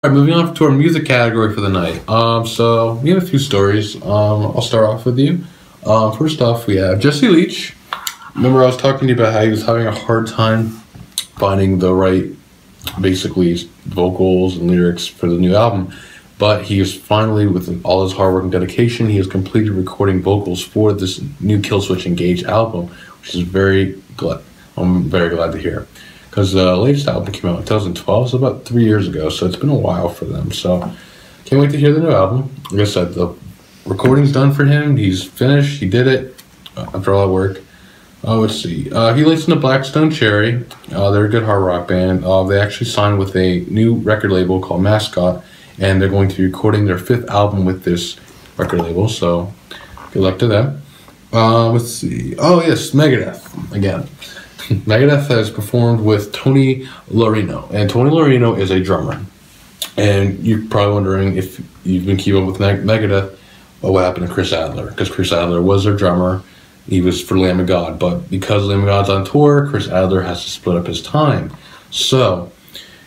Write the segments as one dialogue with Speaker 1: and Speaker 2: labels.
Speaker 1: All right, moving on to our music category for the night. So we have a few stories. I'll start off with you. First off, we have Jesse Leach. Remember, I was talking to you about how he was having a hard time finding the right, basically, vocals and lyrics for the new album. But he is finally, with all his hard work and dedication, he has completed recording vocals for this new Killswitch Engage album, which is I'm very glad to hear. Because the latest album came out in 2012, so about 3 years ago, so it's been a while for them. So, can't wait to hear the new album. Like I said, the recording's done for him. He's finished. He did it after all that work. Let's see. He listened to Blackstone Cherry. They're a good hard rock band. They actually signed with a new record label called Mascot, and they're going to be recording their 5th album with this record label, so good luck to them. Let's see. Oh, yes, Megadeth, again. Megadeth has performed with Tony Laurino, and Tony Laurino is a drummer. And you're probably wondering, if you've been keeping up with Megadeth, what happened to Chris Adler? Because Chris Adler was their drummer. He was for Lamb of God, but because Lamb of God's on tour, Chris Adler has to split up his time. So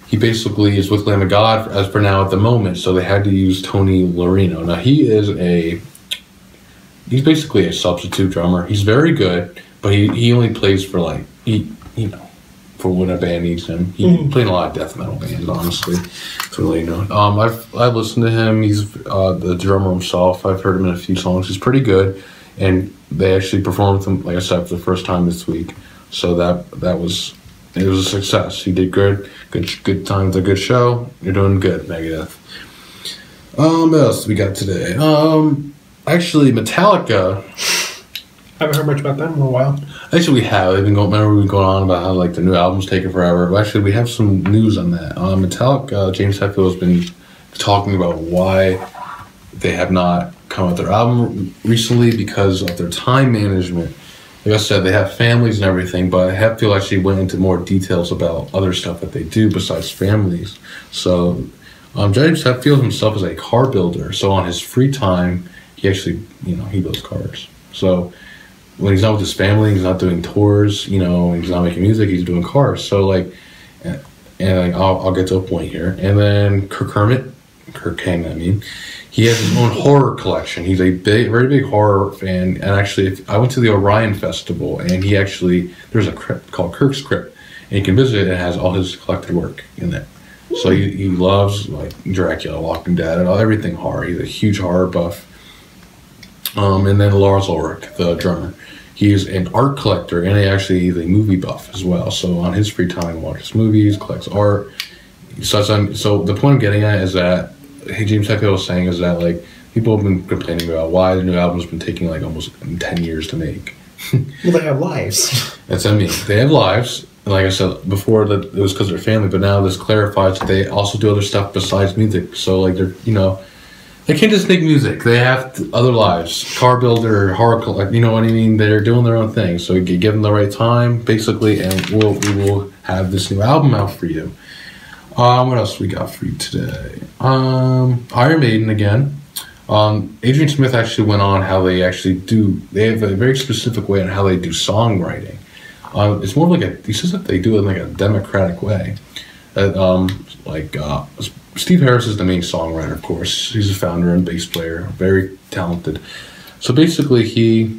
Speaker 1: he basically is with Lamb of God as for now at the moment, so they had to use Tony Laurino. Now he's basically a substitute drummer. He's very good, but he only plays for for when a band needs him. He played in a lot of death metal bands, honestly. That's really I've listened to him. He's the drummer himself. I've heard him in a few songs. He's pretty good, and they actually performed with him, like I said, for the first time this week. So it was a success. He did good time with a good show. You're doing good, Megadeth. What else we got today? Actually, Metallica.
Speaker 2: Haven't heard much about them in a while.
Speaker 1: Actually, we have. We've been going on about how the new album's taking forever. But actually, we have some news on that. Metallica, James Hetfield has been talking about why they have not come out with their album recently because of their time management. Like I said, they have families and everything, but Hetfield actually went into more details about other stuff that they do besides families. So, James Hetfield himself is a car builder. So on his free time, he actually, he builds cars. So when he's not with his family, he's not doing tours, he's not making music, he's doing cars. So I'll get to a point here. And then Kirk Hammett, he has his own horror collection. He's a very big horror fan. And actually, I went to the Orion Festival, and there's a crypt called Kirk's Crypt, and you can visit it. It has all his collected work in there. So he loves Dracula, Walking Dead, and everything horror. He's a huge horror buff. And then Lars Ulrich, the drummer. He's an art collector, and he's a movie buff as well. So on his free time, he watches movies, collects art. So the point I'm getting at is that James Hetfield was saying is that people have been complaining about why the new album's been taking almost 10 years to make.
Speaker 2: Well, they have lives.
Speaker 1: That's what I mean. They have lives. And like I said before, that it was because of their family, but now this clarifies that they also do other stuff besides music. So they're they can't just make music. They have other lives. Car builder, horror, you know what I mean? They're doing their own thing. So you give them the right time, basically, and we will have this new album out for you. What else we got for you today? Iron Maiden again. Adrian Smith actually went on how they actually do. They have a very specific way on how they do songwriting. It's more he says that they do it in a democratic way. Steve Harris is the main songwriter, of course. He's a founder and bass player, very talented. So basically, he's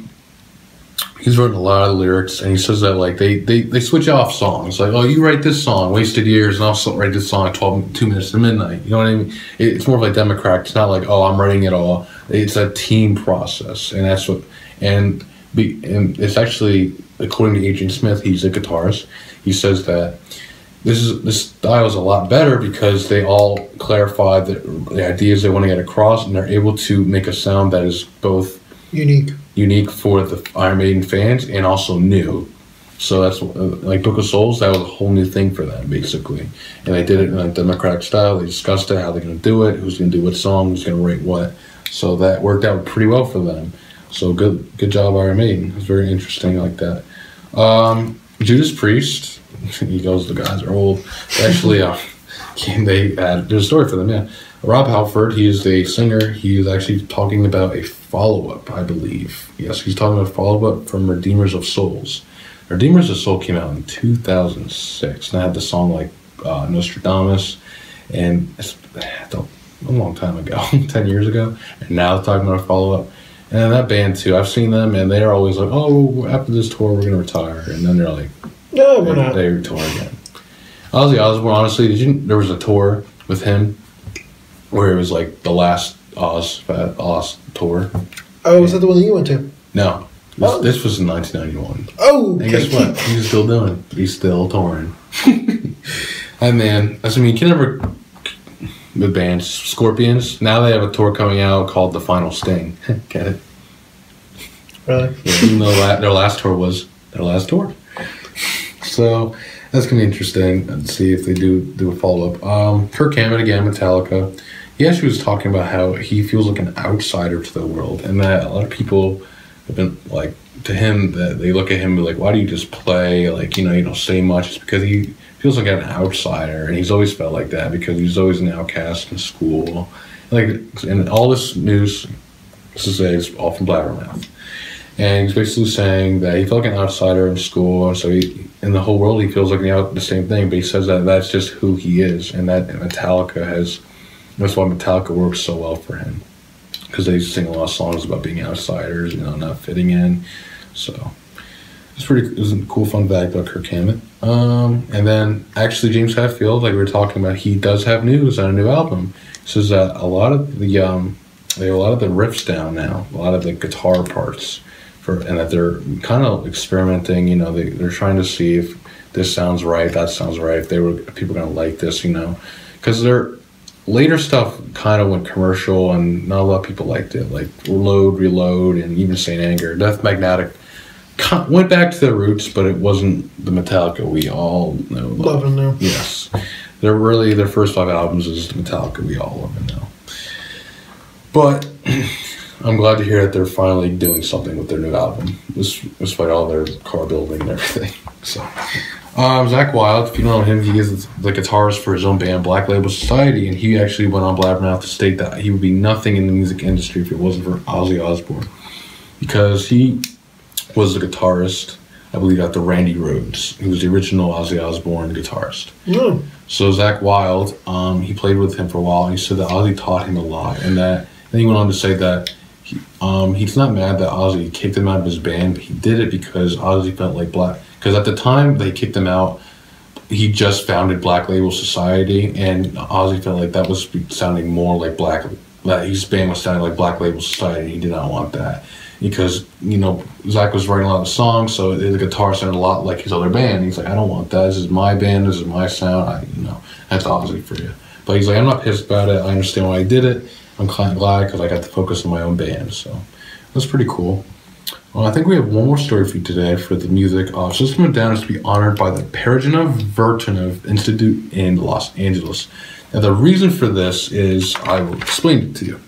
Speaker 1: written a lot of the lyrics, and he says that they switch off songs. You write this song, Wasted Years, and I'll write this song at 2 minutes to midnight. You know what I mean? It's more of democratic. It's not I'm writing it all. It's a team process, and that's what. And it's actually, according to Adrian Smith, he's a guitarist. He says that this style is a lot better because they all clarify the ideas they want to get across, and they're able to make a sound that is both unique for the Iron Maiden fans and also new. So that's Book of Souls. That was a whole new thing for them, basically, and they did it in a democratic style. They discussed it, how they're going to do it, who's going to do what song, who's going to write what. So that worked out pretty well for them. So good job, Iron Maiden. It's very interesting like that. Judas Priest. He goes, the guys are old. Actually, there's a story for them, yeah. Rob Halford, he is the singer. He is actually talking about a follow-up, I believe. Yes, he's talking about a follow-up from Redeemers of Souls. Redeemers of Soul came out in 2006, and I had the song Nostradamus, and a long time ago, 10 years ago, and now they're talking about a follow-up. And that band, too, I've seen them, and they're always like, oh, after this tour, we're going to retire. And then they're like,
Speaker 2: no, we're not.
Speaker 1: They tour again. Ozzy Osbourne, honestly, there was a tour with him where it was like the last Oz tour.
Speaker 2: Oh, was that the one that you went to?
Speaker 1: No. This was in 1991.
Speaker 2: Oh, okay.
Speaker 1: And guess what? He's still doing it. He's still touring. And man, I mean, you can never, with bands, Scorpions, now they have a tour coming out called The Final Sting. Get it?
Speaker 2: Really?
Speaker 1: Yeah, even though their last tour was their last tour. So that's going to be interesting and see if they do a follow-up. Kirk Hammett, again, Metallica. He actually was talking about how he feels like an outsider to the world, and that a lot of people have been like, to him, that they look at him and be like, why do you just play? Like, you don't say much. It's because he feels like an outsider, and he's always felt like that because he's always an outcast in school. Like, and all this news, this is all from Blabbermouth. And he's basically saying that he felt like an outsider in school, and so in the whole world he feels like the same thing, but he says that that's just who he is, and that that's why Metallica works so well for him, because they sing a lot of songs about being outsiders, not fitting in. So it was a cool fun fact about Kirk Hammett. And then actually James Hetfield, like we were talking about, he does have news on a new album. He says that a lot of the riffs down now, a lot of the guitar parts, and that they're kind of experimenting. They're trying to see if this sounds right, that sounds right, if people are gonna like this, because their later stuff kind of went commercial and not a lot of people liked it, like Reload, and even Saint Anger. Death Magnetic went back to their roots, but it wasn't the Metallica we all know.
Speaker 2: Love and know.
Speaker 1: Yes, their first 5 albums is the Metallica we all love and know. But I'm glad to hear that they're finally doing something with their new album, despite all their car building and everything. So, Zakk Wylde, if you don't know him, he is the guitarist for his own band, Black Label Society, and he actually went on Blabbermouth to state that he would be nothing in the music industry if it wasn't for Ozzy Osbourne, because he was the guitarist, I believe, after Randy Rhoads. He was the original Ozzy Osbourne guitarist.
Speaker 2: Mm.
Speaker 1: So Zakk Wylde, he played with him for a while, and he said that Ozzy taught him a lot, and then he went on to say that he's not mad that Ozzy kicked him out of his band, but he did it because Ozzy felt like because at the time they kicked him out, he just founded Black Label Society, and Ozzy felt like that was sounding more like his band was sounding like Black Label Society. He did not want that because, Zakk was writing a lot of songs, so the guitar sounded a lot like his other band. He's like, I don't want that. This is my band. This is my sound. That's Ozzy for you. But he's like, I'm not pissed about it. I understand why I did it. I'm kind of glad because I got to focus on my own band. So that's pretty cool. Well, I think we have one more story for you today for the music. System of a Down is to be honored by the Perigina Vertonov Institute in Los Angeles. Now, the reason for this is, I will explain it to you.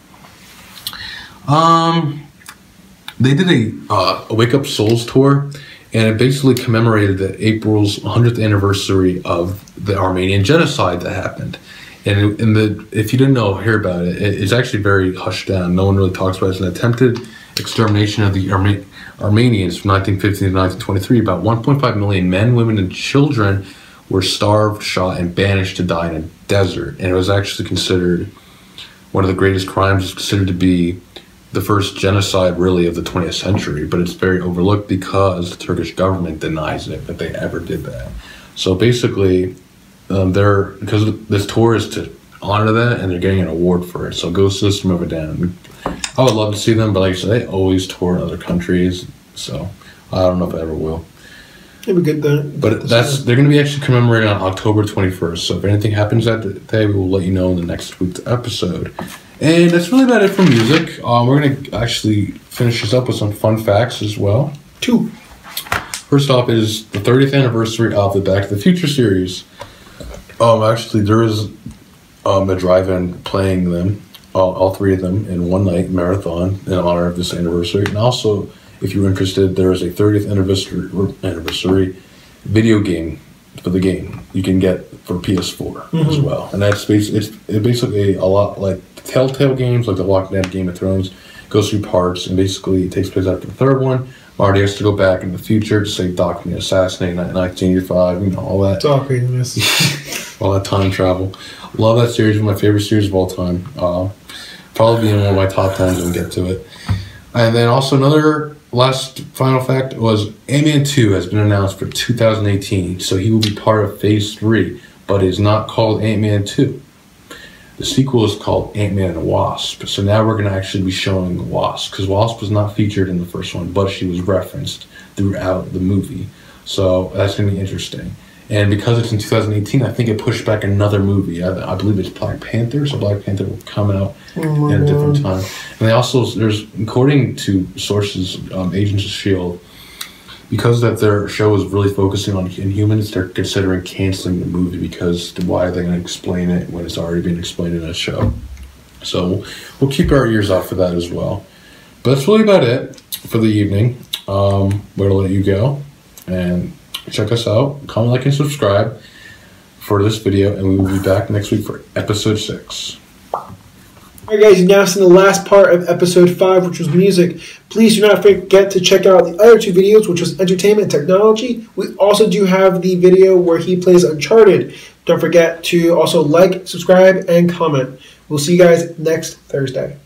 Speaker 1: They did a Wake Up Souls tour, and it basically commemorated April's 100th anniversary of the Armenian genocide that happened. And if you didn't hear about it, it's actually very hushed down. No one really talks about it. It's an attempted extermination of the Armenians from 1915 to 1923. About 1.5 million men, women, and children were starved, shot, and banished to die in a desert. And it was actually considered one of the greatest crimes. It's considered to be the first genocide, really, of the 20th century. But it's very overlooked because the Turkish government denies it, that they ever did that. So basically, because this tour is to honor that, and they're getting an award for it. So go System of a Down. I would love to see them, but like I said, they always tour in other countries, so I don't know if I ever will.
Speaker 2: It'd be good then.
Speaker 1: But they're going to be actually commemorating on October 21st. So if anything happens that day, we will let you know in the next week's episode. And that's really about it for music. We're going to actually finish this up with some fun facts as well.
Speaker 2: 2.
Speaker 1: First off is the 30th anniversary of the Back to the Future series. Actually, there is a drive-in playing them, all 3 of them, in one night marathon in honor of this anniversary. And also, if you're interested, there is a 30th anniversary video game for the game you can get for PS4 as well. And that's it's basically a lot like the Telltale games, like The Walking Dead, Game of Thrones. It goes through parts, and basically it takes place after the 3rd one. Marty has to go back in the future to save Doc from being assassinated in 1985, all that.
Speaker 2: Doc, yes.
Speaker 1: All that time travel. Love that series. One of my favorite series of all time. Probably in one of my top 10s when we get to it. And then also another last final fact was Ant-Man 2 has been announced for 2018. So he will be part of Phase 3, but it is not called Ant-Man 2. The sequel is called Ant-Man and the Wasp. So now we're going to actually be showing the Wasp, because Wasp was not featured in the first one, but she was referenced throughout the movie. So that's going to be interesting. And because it's in 2018, I think it pushed back another movie. I believe it's Black Panther, so Black Panther will come out in a different time. And they also, according to sources, Agents of S.H.I.E.L.D., because that their show is really focusing on Inhumans, they're considering canceling the movie because why are they going to explain it when it's already been explained in a show? So we'll keep our ears out for that as well. But that's really about it for the evening. We're going to let you go and check us out. Comment, like, and subscribe for this video, and we will be back next week for episode 6.
Speaker 2: Alright guys, you've now seen the last part of episode 5, which was music. Please do not forget to check out the other 2 videos, which was entertainment and technology. We also do have the video where he plays Uncharted. Don't forget to also like, subscribe, and comment. We'll see you guys next Thursday.